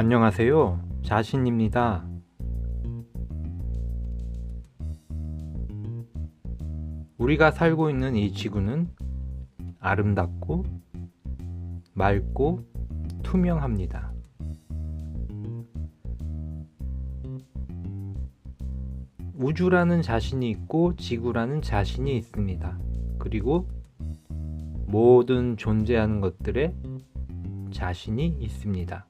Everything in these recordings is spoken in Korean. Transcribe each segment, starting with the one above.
안녕하세요. 자신입니다. 우리가 살고 있는 이 지구는 아름답고 맑고 투명합니다. 우주라는 자신이 있고 지구라는 자신이 있습니다. 그리고 모든 존재하는 것들의 자신이 있습니다.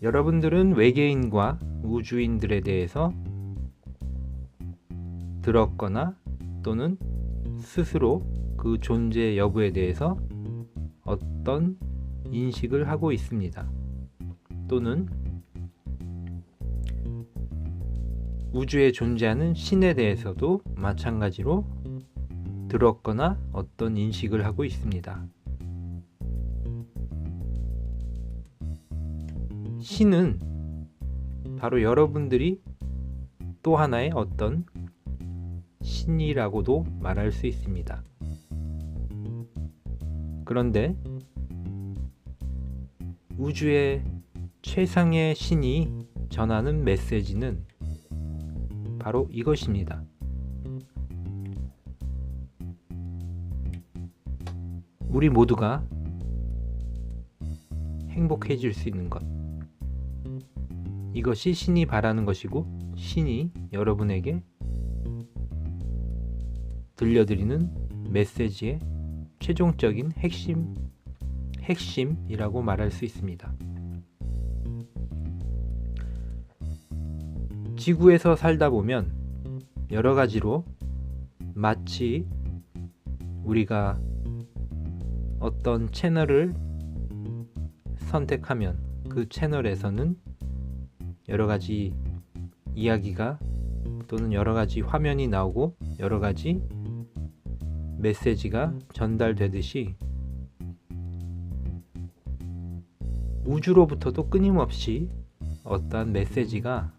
여러분들은 외계인과 우주인들에 대해서 들었거나 또는 스스로 그 존재 여부에 대해서 어떤 인식을 하고 있습니다. 또는 우주에 존재하는 신에 대해서도 마찬가지로 들었거나 어떤 인식을 하고 있습니다. 신은 바로 여러분들이 또 하나의 어떤 신이라고도 말할 수 있습니다. 그런데 우주의 최상의 신이 전하는 메시지는 바로 이것입니다. 우리 모두가 행복해질 수 있는 것. 이것이 신이 바라는 것이고 신이 여러분에게 들려드리는 메시지의 최종적인 핵심이라고 말할 수 있습니다. 지구에서 살다 보면 여러 가지로 마치 우리가 어떤 채널을 선택하면 그 채널에서는 여러 가지 이야기가 또는 여러 가지 화면이 나오고 여러 가지 메시지가 전달되듯이 우주로부터도 끊임없이 어떠한 메시지가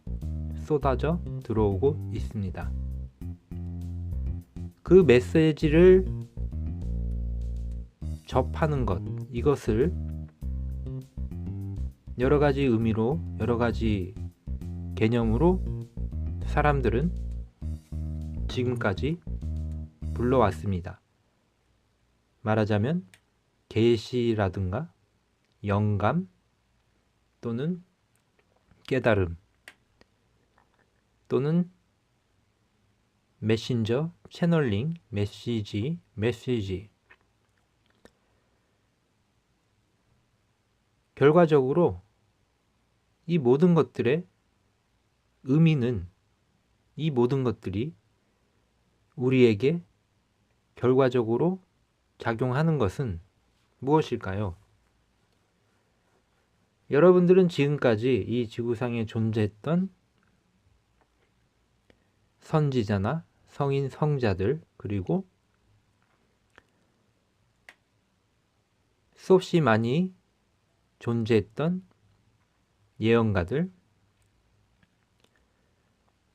쏟아져 들어오고 있습니다. 그 메시지를 접하는 것, 이것을 여러 가지 의미로, 여러 가지 개념으로 사람들은 지금까지 불러왔습니다. 말하자면 계시라든가 영감 또는 깨달음 또는 메신저, 채널링, 메시지 결과적으로 이 모든 것들의 의미는 이 모든 것들이 우리에게 결과적으로 작용하는 것은 무엇일까요? 여러분들은 지금까지 이 지구상에 존재했던 선지자나 성인 성자들 그리고 수없이 많이 존재했던 예언가들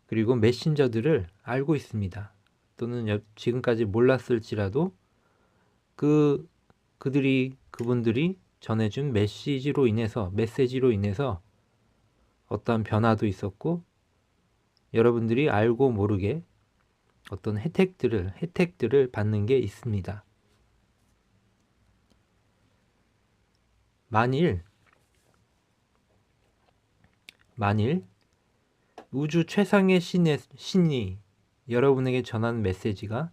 그리고 메신저들을 알고 있습니다. 또는 지금까지 몰랐을지라도 그분들이 전해준 메시지로 인해서 어떠한 변화도 있었고 여러분들이 알고 모르게 어떤 혜택들을 받는 게 있습니다. 만일 우주 최상의 신이 여러분에게 전하는 메시지가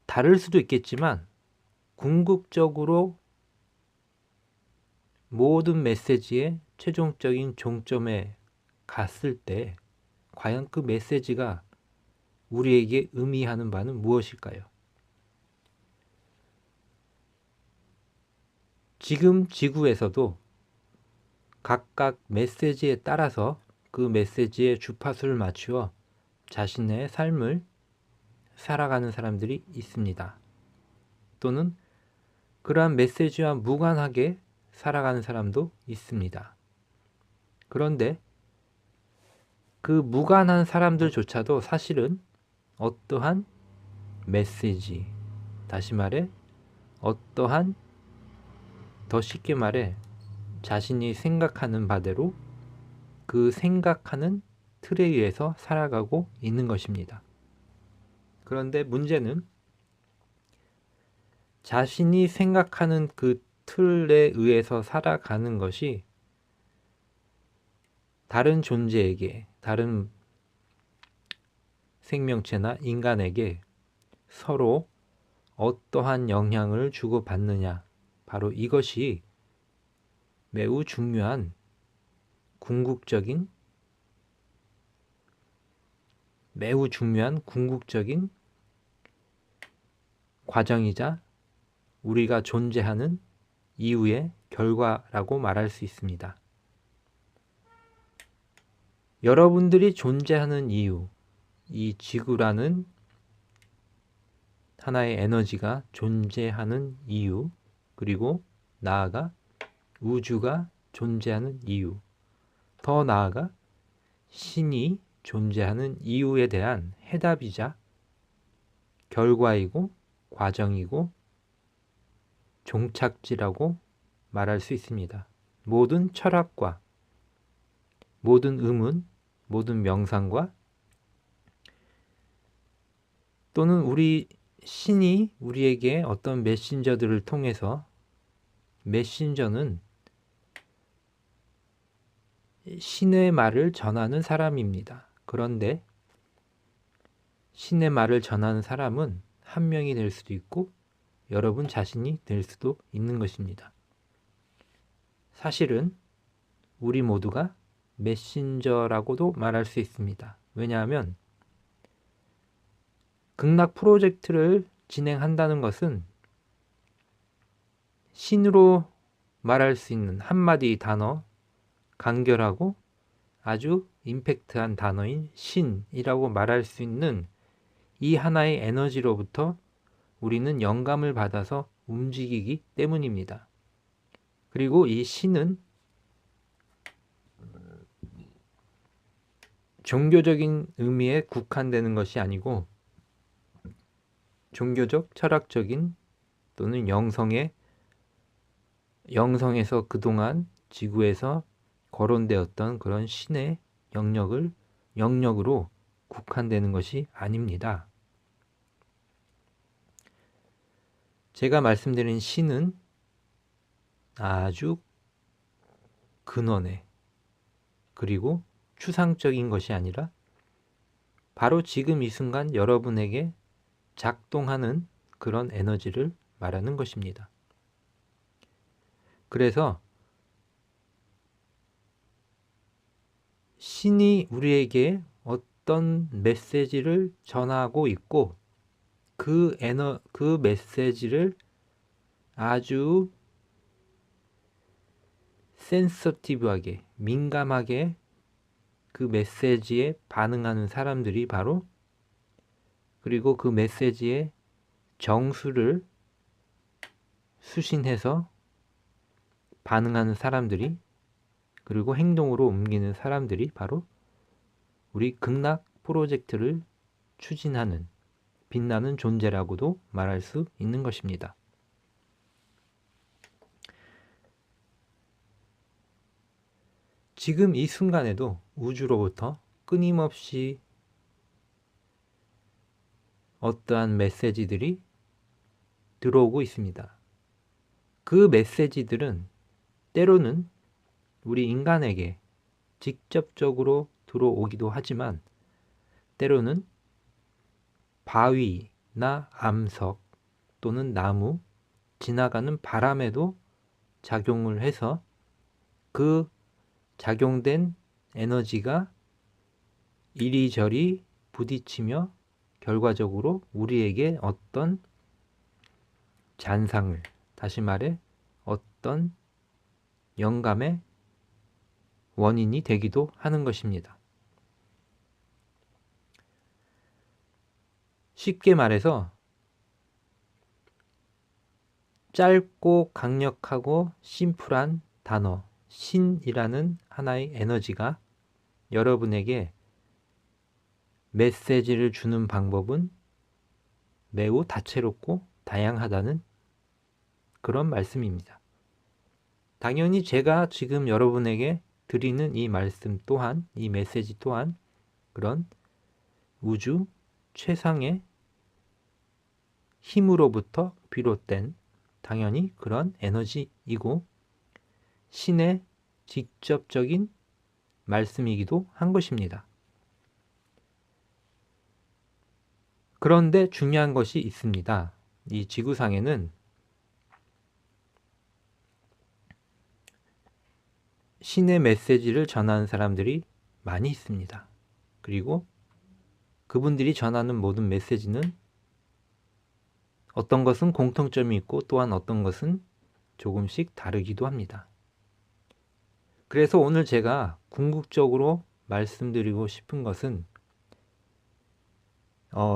다를 수도 있겠지만 궁극적으로 모든 메시지의 최종적인 종점에 갔을 때 과연 그 메시지가 우리에게 의미하는 바는 무엇일까요? 지금 지구에서도 각각 메시지에 따라서 그 메시지의 주파수를 맞추어 자신의 삶을 살아가는 사람들이 있습니다. 또는 그러한 메시지와 무관하게 살아가는 사람도 있습니다. 그런데 그 무관한 사람들조차도 사실은 어떠한 메시지, 다시 말해 어떠한, 더 쉽게 말해 자신이 생각하는 바대로 그 생각하는 틀에 의해서 살아가고 있는 것입니다. 그런데 문제는 자신이 생각하는 그 틀에 의해서 살아가는 것이 다른 존재에게, 다른 생명체나 인간에게 서로 어떠한 영향을 주고받느냐, 바로 이것이 매우 중요한 궁극적인 과정이자 우리가 존재하는 이유의 결과라고 말할 수 있습니다. 여러분들이 존재하는 이유, 이 지구라는 하나의 에너지가 존재하는 이유, 그리고 나아가 우주가 존재하는 이유, 더 나아가 신이 존재하는 이유에 대한 해답이자 결과이고 과정이고 종착지라고 말할 수 있습니다. 모든 철학과 모든 의문, 모든 명상과 또는 우리 신이 우리에게 어떤 메신저들을 통해서, 메신저는 신의 말을 전하는 사람입니다. 그런데 신의 말을 전하는 사람은 한 명이 될 수도 있고 여러분 자신이 될 수도 있는 것입니다. 사실은 우리 모두가 메신저라고도 말할 수 있습니다. 왜냐하면 극락 프로젝트를 진행한다는 것은 신으로 말할 수 있는 한마디 단어, 간결하고 아주 임팩트한 단어인 신이라고 말할 수 있는 이 하나의 에너지로부터 우리는 영감을 받아서 움직이기 때문입니다. 그리고 이 신은 종교적인 의미에 국한되는 것이 아니고 종교적, 철학적인 또는 영성에서 그동안 지구에서 거론되었던 그런 신의 영역으로 국한되는 것이 아닙니다. 제가 말씀드린 신은 아주 근원의, 그리고 추상적인 것이 아니라 바로 지금 이 순간 여러분에게 작동하는 그런 에너지를 말하는 것입니다. 그래서 신이 우리에게 어떤 메시지를 전하고 있고 그 메시지를 아주 센서티브하게, 민감하게 그 메시지에 반응하는 사람들이 바로, 그리고 그 메시지의 정수를 수신해서 반응하는 사람들이, 그리고 행동으로 옮기는 사람들이 바로 우리 극락 프로젝트를 추진하는 빛나는 존재라고도 말할 수 있는 것입니다. 지금 이 순간에도 우주로부터 끊임없이 어떠한 메시지들이 들어오고 있습니다. 그 메시지들은 때로는 우리 인간에게 직접적으로 들어오기도 하지만 때로는 바위나 암석 또는 나무, 지나가는 바람에도 작용을 해서 그 작용된 에너지가 이리저리 부딪히며 결과적으로 우리에게 어떤 잔상을, 다시 말해 어떤 영감의 원인이 되기도 하는 것입니다. 쉽게 말해서 짧고 강력하고 심플한 단어, 신이라는 하나의 에너지가 여러분에게 메시지를 주는 방법은 매우 다채롭고 다양하다는 그런 말씀입니다. 당연히 제가 지금 여러분에게 드리는 이 말씀 또한, 이 메시지 또한 그런 우주 최상의 힘으로부터 비롯된 당연히 그런 에너지이고 신의 직접적인 말씀이기도 한 것입니다. 그런데 중요한 것이 있습니다. 이 지구상에는 신의 메시지를 전하는 사람들이 많이 있습니다. 그리고 그분들이 전하는 모든 메시지는 어떤 것은 공통점이 있고 또한 어떤 것은 조금씩 다르기도 합니다. 그래서 오늘 제가 궁극적으로 말씀드리고 싶은 것은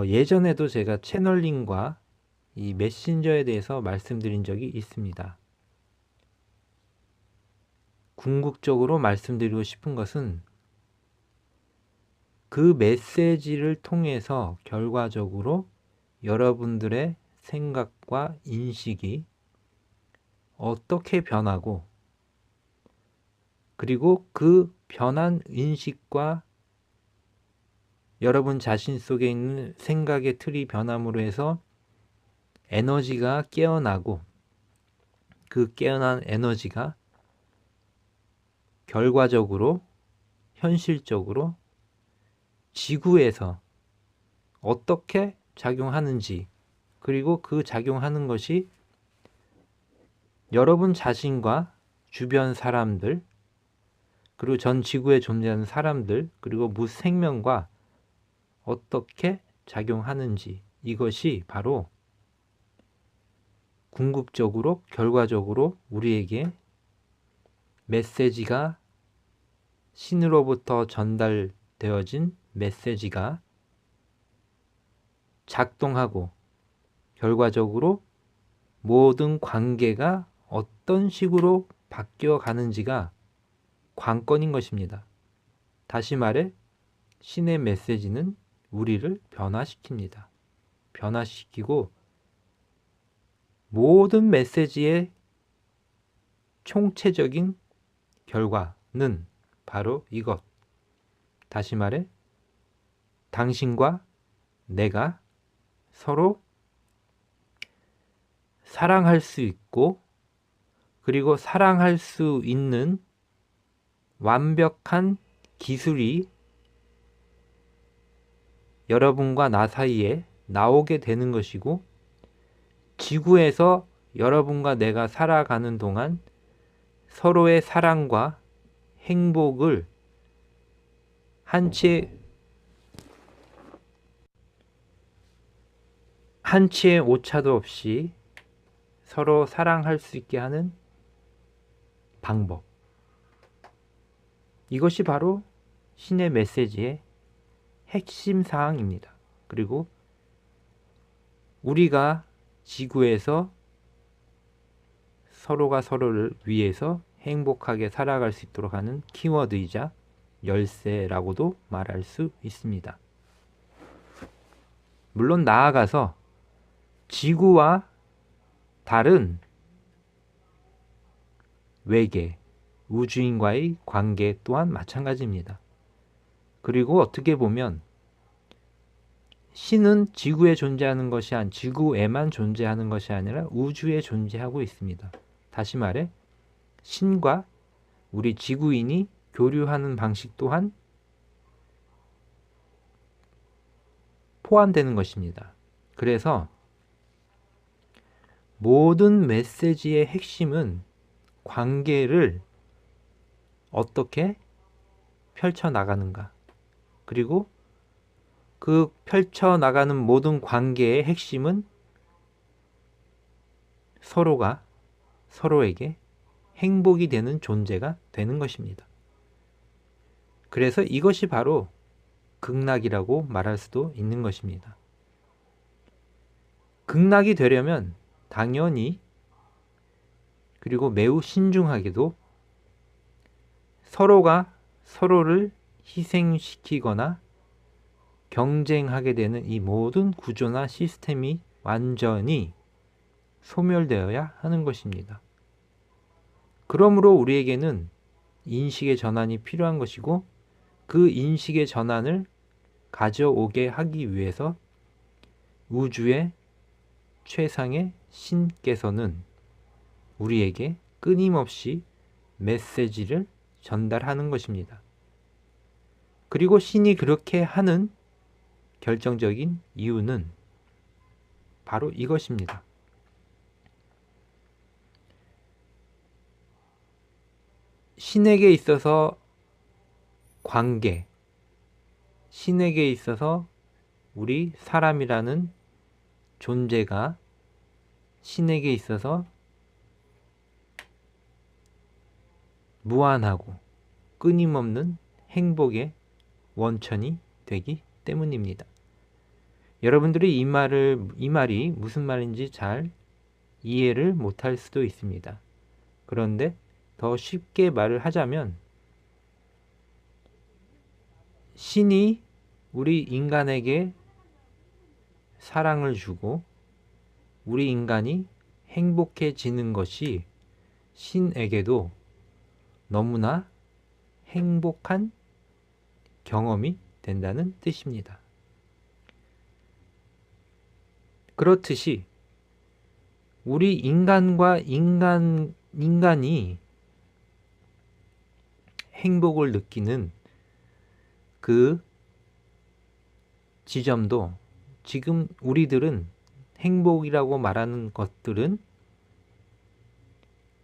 예전에도 제가 채널링과 이 메신저에 대해서 말씀드린 적이 있습니다. 궁극적으로 말씀드리고 싶은 것은 그 메시지를 통해서 결과적으로 여러분들의 생각과 인식이 어떻게 변하고 그리고 그 변한 인식과 여러분 자신 속에 있는 생각의 틀이 변함으로 해서 에너지가 깨어나고 그 깨어난 에너지가 결과적으로 현실적으로 지구에서 어떻게 작용하는지 그리고 그 작용하는 것이 여러분 자신과 주변 사람들 그리고 전 지구에 존재하는 사람들 그리고 무생명과 어떻게 작용하는지 이것이 바로 궁극적으로 결과적으로 우리에게 메시지가 신으로부터 전달되어진 메시지가 작동하고 결과적으로 모든 관계가 어떤 식으로 바뀌어 가는지가 관건인 것입니다. 다시 말해 신의 메시지는 우리를 변화시킵니다. 변화시키고 모든 메시지의 총체적인 결과는 바로 이것. 다시 말해 당신과 내가 서로 사랑할 수 있고 그리고 사랑할 수 있는 완벽한 기술이 여러분과 나 사이에 나오게 되는 것이고 지구에서 여러분과 내가 살아가는 동안 서로의 사랑과 행복을 한치의 오차도 없이 서로 사랑할 수 있게 하는 방법. 이것이 바로 신의 메시지의 핵심 사항입니다. 그리고 우리가 지구에서 서로가 서로를 위해서 행복하게 살아갈 수 있도록 하는 키워드이자 열쇠라고도 말할 수 있습니다. 물론 나아가서 지구와 다른 외계, 우주인과의 관계 또한 마찬가지입니다. 그리고 어떻게 보면 신은 지구에 존재하는 것이 지구에만 존재하는 것이 아니라 우주에 존재하고 있습니다. 다시 말해 신과 우리 지구인이 교류하는 방식 또한 포함되는 것입니다. 그래서 모든 메시지의 핵심은 관계를 어떻게 펼쳐나가는가 그리고 그 펼쳐나가는 모든 관계의 핵심은 서로가 서로에게 행복이 되는 존재가 되는 것입니다. 그래서 이것이 바로 극락이라고 말할 수도 있는 것입니다. 극락이 되려면 당연히 그리고 매우 신중하게도 서로가 서로를 희생시키거나 경쟁하게 되는 이 모든 구조나 시스템이 완전히 소멸되어야 하는 것입니다. 그러므로 우리에게는 인식의 전환이 필요한 것이고, 그 인식의 전환을 가져오게 하기 위해서 우주의 최상의 신께서는 우리에게 끊임없이 메시지를 전달하는 것입니다. 그리고 신이 그렇게 하는 결정적인 이유는 바로 이것입니다. 신에게 있어서 관계, 신에게 있어서 우리 사람이라는 존재가 신에게 있어서 무한하고 끊임없는 행복의 원천이 되기 때문입니다. 여러분들이 이 말이 무슨 말인지 잘 이해를 못할 수도 있습니다. 그런데 더 쉽게 말을 하자면, 신이 우리 인간에게 사랑을 주고 우리 인간이 행복해지는 것이 신에게도 너무나 행복한 경험이 된다는 뜻입니다. 그렇듯이 우리 인간과 인간이 행복을 느끼는 그 지점도, 지금 우리들은 행복이라고 말하는 것들은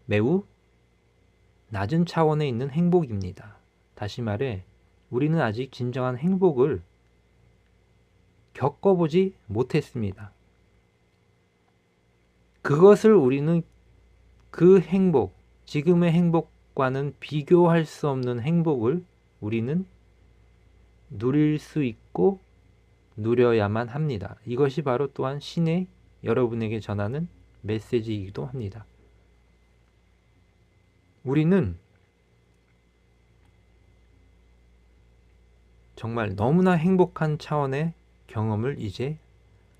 매우 낮은 차원에 있는 행복입니다. 다시 말해, 우리는 아직 진정한 행복을 겪어보지 못했습니다. 그것을 우리는 그 행복, 지금의 행복과는 비교할 수 없는 행복을 우리는 누릴 수 있고 누려야만 합니다. 이것이 바로 또한 신의 여러분에게 전하는 메시지이기도 합니다. 우리는 정말 너무나 행복한 차원의 경험을 이제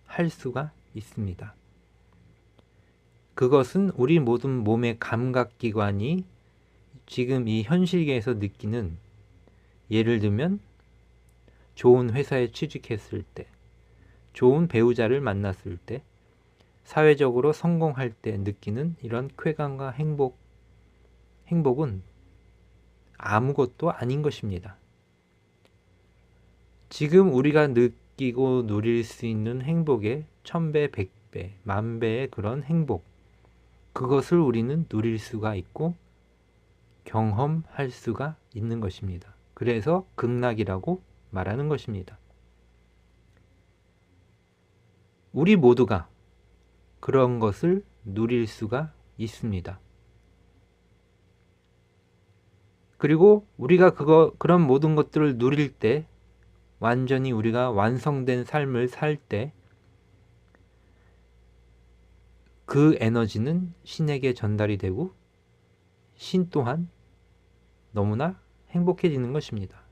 할 수가 있습니다. 그것은 우리 모든 몸의 감각기관이 지금 이 현실계에서 느끼는, 예를 들면 좋은 회사에 취직했을 때, 좋은 배우자를 만났을 때, 사회적으로 성공할 때 느끼는 이런 쾌감과 행복은 아무것도 아닌 것입니다. 지금 우리가 느끼고 누릴 수 있는 행복의 1000배, 100배, 10,000배의 그런 행복, 그것을 우리는 누릴 수가 있고 경험할 수가 있는 것입니다. 그래서 극락이라고 말하는 것입니다. 우리 모두가 그런 것을 누릴 수가 있습니다. 그리고 우리가 그런 모든 것들을 누릴 때, 완전히 우리가 완성된 삶을 살 때, 그 에너지는 신에게 전달이 되고 신 또한 너무나 행복해지는 것입니다.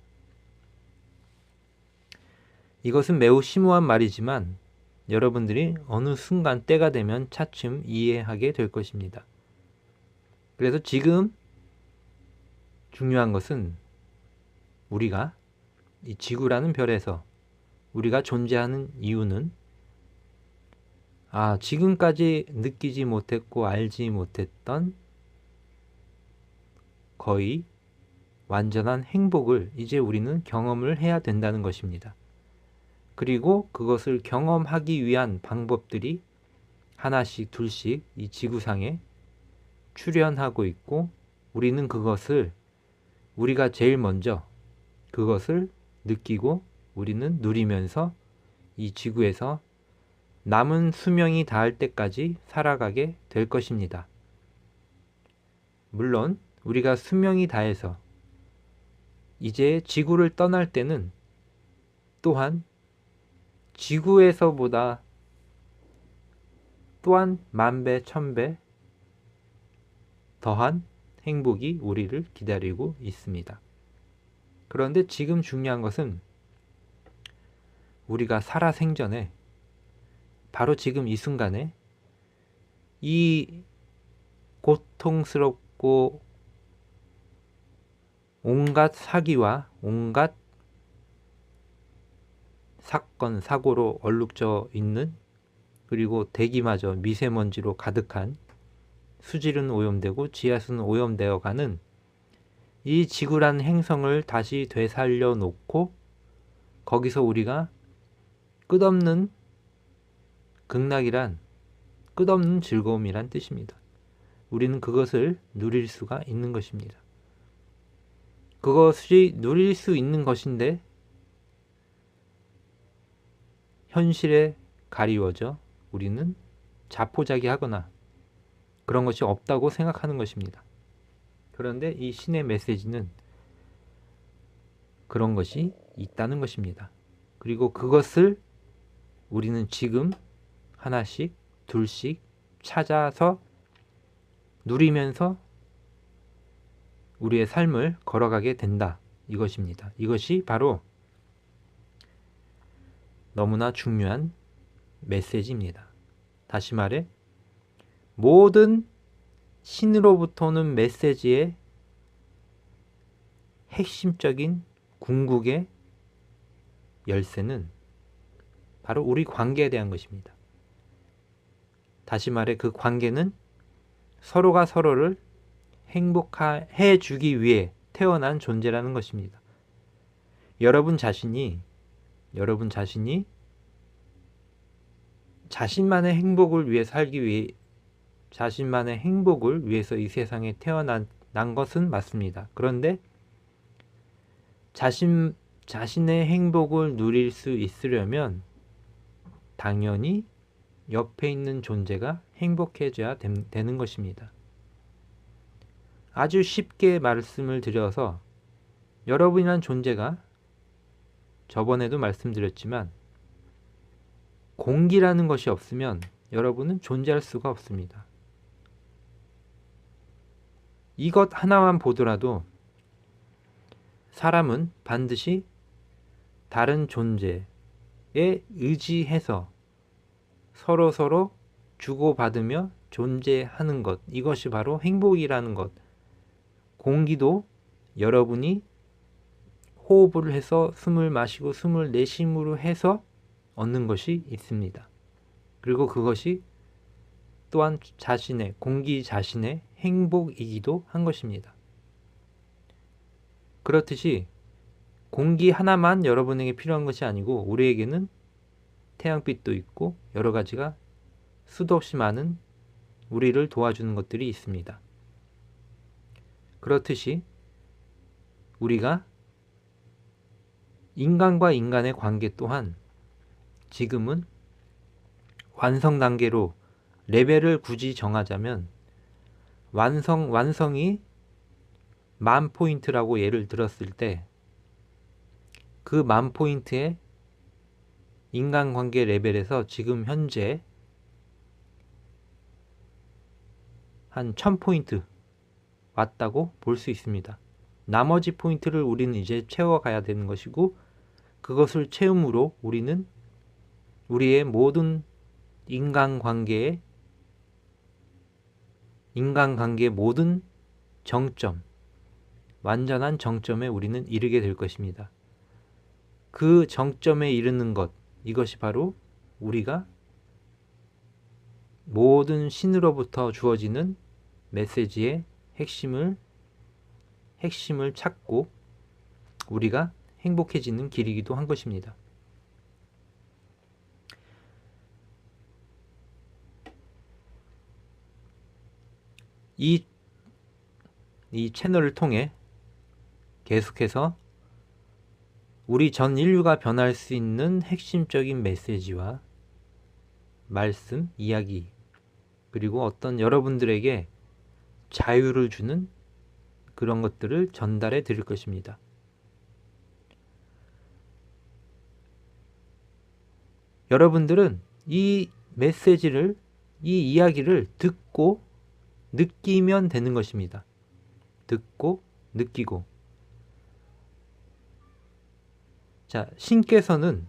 이것은 매우 심오한 말이지만 여러분들이 어느 순간 때가 되면 차츰 이해하게 될 것입니다. 그래서 지금 중요한 것은 우리가 이 지구라는 별에서 우리가 존재하는 이유는 지금까지 느끼지 못했고 알지 못했던 거의 완전한 행복을 이제 우리는 경험을 해야 된다는 것입니다. 그리고 그것을 경험하기 위한 방법들이 하나씩 둘씩 이 지구상에 출현하고 있고, 우리는 그것을, 우리가 제일 먼저 그것을 느끼고 우리는 누리면서 이 지구에서 남은 수명이 닿을 때까지 살아가게 될 것입니다. 물론 우리가 수명이 다해서 이제 지구를 떠날 때는 또한 지구에서보다 또한 10,000배, 1000배 더한 행복이 우리를 기다리고 있습니다. 그런데 지금 중요한 것은 우리가 살아생전에 바로 지금 이 순간에 이 고통스럽고 온갖 사기와 온갖 사건, 사고로 얼룩져 있는, 그리고 대기마저 미세먼지로 가득한, 수질은 오염되고 지하수는 오염되어 가는 이 지구란 행성을 다시 되살려 놓고 거기서 우리가 끝없는 극락이란, 끝없는 즐거움이란 뜻입니다. 우리는 그것을 누릴 수가 있는 것입니다. 그것이 누릴 수 있는 것인데 현실에 가리워져 우리는 자포자기하거나 그런 것이 없다고 생각하는 것입니다. 그런데 이 신의 메시지는 그런 것이 있다는 것입니다. 그리고 그것을 우리는 지금 하나씩 둘씩 찾아서 누리면서 우리의 삶을 걸어가게 된다, 이것입니다. 이것이 바로 너무나 중요한 메시지입니다. 다시 말해 모든 신으로부터 오는 메시지의 핵심적인 궁극의 열쇠는 바로 우리 관계에 대한 것입니다. 다시 말해 그 관계는 서로가 서로를 행복해 주기 위해 태어난 존재라는 것입니다. 여러분 자신이 자신만의 행복을 위해 살기 위해, 자신만의 행복을 위해서 이 세상에 태어난 것은 맞습니다. 그런데 자신의 행복을 누릴 수 있으려면 당연히 옆에 있는 존재가 행복해져야 되는 것입니다. 아주 쉽게 말씀을 드려서 여러분이란 존재가, 저번에도 말씀드렸지만 공기라는 것이 없으면 여러분은 존재할 수가 없습니다. 이것 하나만 보더라도 사람은 반드시 다른 존재에 의지해서 서로 주고받으며 존재하는 것, 이것이 바로 행복이라는 것. 공기도 여러분이 호흡을 해서 숨을 마시고 숨을 내쉬므로 해서 얻는 것이 있습니다. 그리고 그것이 또한 공기 자신의 행복이기도 한 것입니다. 그렇듯이 공기 하나만 여러분에게 필요한 것이 아니고 우리에게는 태양빛도 있고 여러 가지가 수도 없이 많은 우리를 도와주는 것들이 있습니다. 그렇듯이 우리가 인간과 인간의 관계 또한 지금은 완성 단계로 레벨을 굳이 정하자면 완성이 10,000포인트라고 예를 들었을 때 그 10,000포인트의 인간관계 레벨에서 지금 현재 한 1,000포인트 왔다고 볼 수 있습니다. 나머지 포인트를 우리는 이제 채워가야 되는 것이고, 그것을 채움으로 우리는 우리의 모든 인간관계의 모든 정점, 완전한 정점에 우리는 이르게 될 것입니다. 그 정점에 이르는 것, 이것이 바로 우리가 모든 신으로부터 주어지는 메시지의 핵심을 찾고 우리가 행복해지는 길이기도 한 것입니다. 이 채널을 통해 계속해서 우리 전 인류가 변할 수 있는 핵심적인 메시지와 말씀, 이야기, 그리고 어떤 여러분들에게 자유를 주는 그런 것들을 전달해 드릴 것입니다. 여러분들은 이 메시지를, 이 이야기를 듣고 느끼면 되는 것입니다. 듣고 느끼고. 자, 신께서는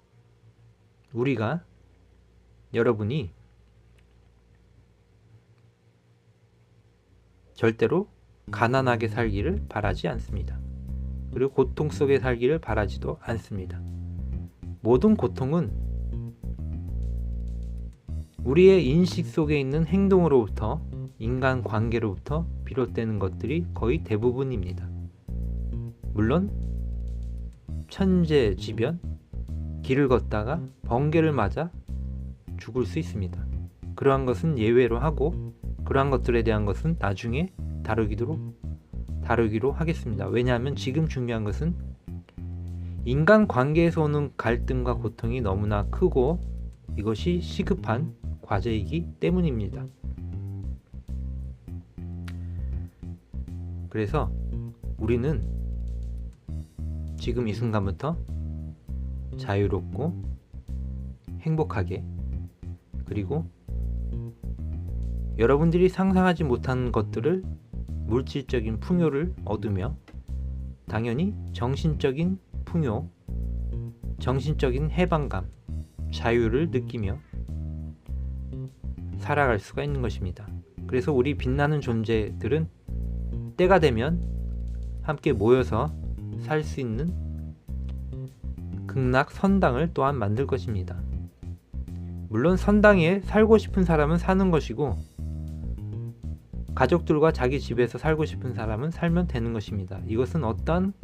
우리가 여러분이 절대로 가난하게 살기를 바라지 않습니다. 그리고 고통 속에 살기를 바라지도 않습니다. 모든 고통은 우리의 인식 속에 있는 행동으로부터, 인간 관계로부터 비롯되는 것들이 거의 대부분입니다. 물론 천재지변, 길을 걷다가 번개를 맞아 죽을 수 있습니다. 그러한 것은 예외로 하고, 그러한 것들에 대한 것은 나중에 다루기로 하겠습니다. 왜냐하면 지금 중요한 것은 인간 관계에서 오는 갈등과 고통이 너무나 크고 이것이 시급한 과제이기 때문입니다. 그래서 우리는 지금 이 순간부터 자유롭고 행복하게, 그리고 여러분들이 상상하지 못한 것들을, 물질적인 풍요를 얻으며 당연히 정신적인 풍요, 정신적인 해방감, 자유를 느끼며 살아갈 수가 있는 것입니다. 그래서 우리 빛나는 존재들은 때가 되면 함께 모여서 살 수 있는 극락 선당을 또한 만들 것입니다. 물론 선당에 살고 싶은 사람은 사는 것이고, 가족들과 자기 집에서 살고 싶은 사람은 살면 되는 것입니다. 이것은 어떤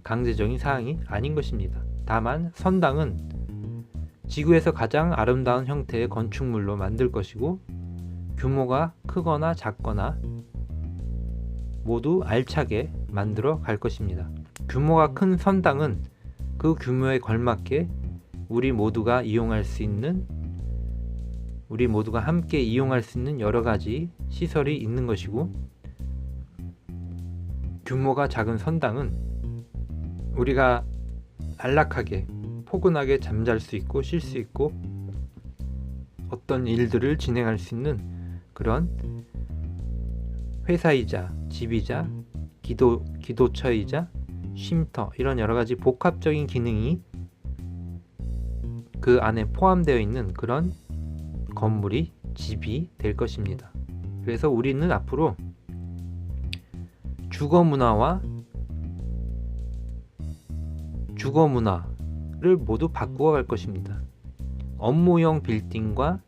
강제적인 사항이 아닌 것입니다. 다만 선당은 지구에서 가장 아름다운 형태의 건축물로 만들 것이고, 규모가 크거나 작거나 모두 알차게 만들어 갈 것입니다. 규모가 큰 선당은 그 규모에 걸맞게 우리 모두가 함께 이용할 수 있는 여러 가지 시설이 있는 것이고, 규모가 작은 선당은 우리가 안락하게 포근하게 잠잘 수 있고 쉴 수 있고 어떤 일들을 진행할 수 있는 그런 회사이자 집이자 기도처이자 쉼터, 이런 여러 가지 복합적인 기능이 그 안에 포함되어 있는 그런 건물이 집이 될 것입니다. 그래서 우리는 앞으로 주거 문화를 모두 바꾸어 갈 것입니다. 업무용 빌딩과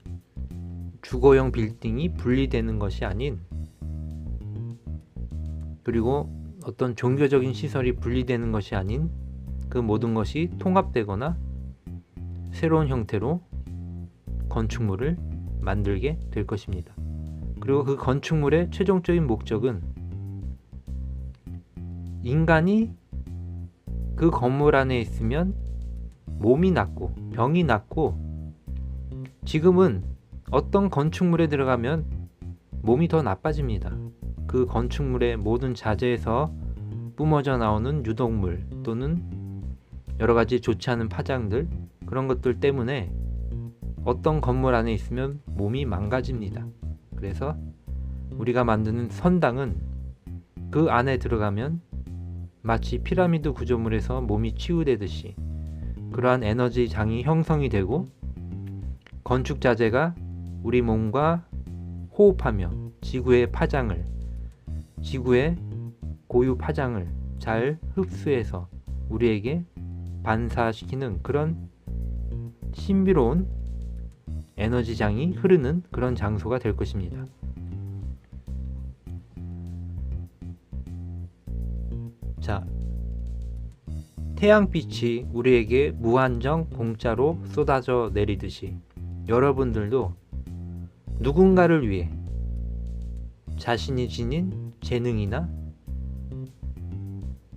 주거용 빌딩이 분리되는 것이 아닌, 그리고 어떤 종교적인 시설이 분리되는 것이 아닌, 그 모든 것이 통합되거나 새로운 형태로 건축물을 만들게 될 것입니다. 그리고 그 건축물의 최종적인 목적은 인간이 그 건물 안에 있으면 몸이 낫고 병이 낫고, 지금은 어떤 건축물에 들어가면 몸이 더 나빠집니다. 그 건축물의 모든 자재에서 뿜어져 나오는 유독물 또는 여러 가지 좋지 않은 파장들, 그런 것들 때문에 어떤 건물 안에 있으면 몸이 망가집니다. 그래서 우리가 만드는 선당은 그 안에 들어가면 마치 피라미드 구조물에서 몸이 치유되듯이 그러한 에너지 장이 형성이 되고, 건축 자재가 우리 몸과 호흡하며 지구의 고유 파장을 잘 흡수해서 우리에게 반사시키는 그런 신비로운 에너지장이 흐르는 그런 장소가 될 것입니다. 자, 태양빛이 우리에게 무한정 공짜로 쏟아져 내리듯이 여러분들도 누군가를 위해 자신이 지닌 재능이나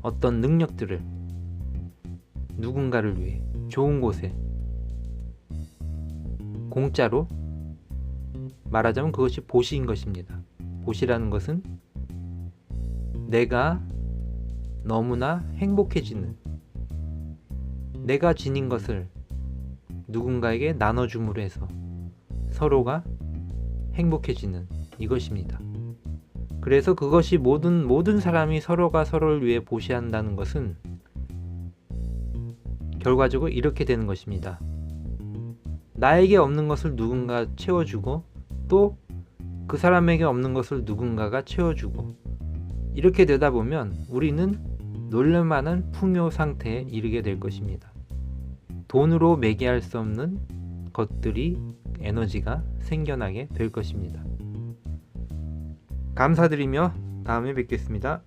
어떤 능력들을 누군가를 위해 좋은 곳에 공짜로, 말하자면 그것이 보시인 것입니다. 보시라는 것은 내가 너무나 행복해지는, 내가 지닌 것을 누군가에게 나눠줌으로 해서 서로가 행복해지는 이것입니다. 그래서 그것이 모든 사람이 서로가 서로를 위해 보시한다는 것은 결과적으로 이렇게 되는 것입니다. 나에게 없는 것을 누군가 채워주고 또 그 사람에게 없는 것을 누군가가 채워주고 이렇게 되다 보면 우리는 놀랄만한 풍요 상태에 이르게 될 것입니다. 돈으로 매개할 수 없는 것들이 에너지가 생겨나게 될 것입니다. 감사드리며 다음에 뵙겠습니다.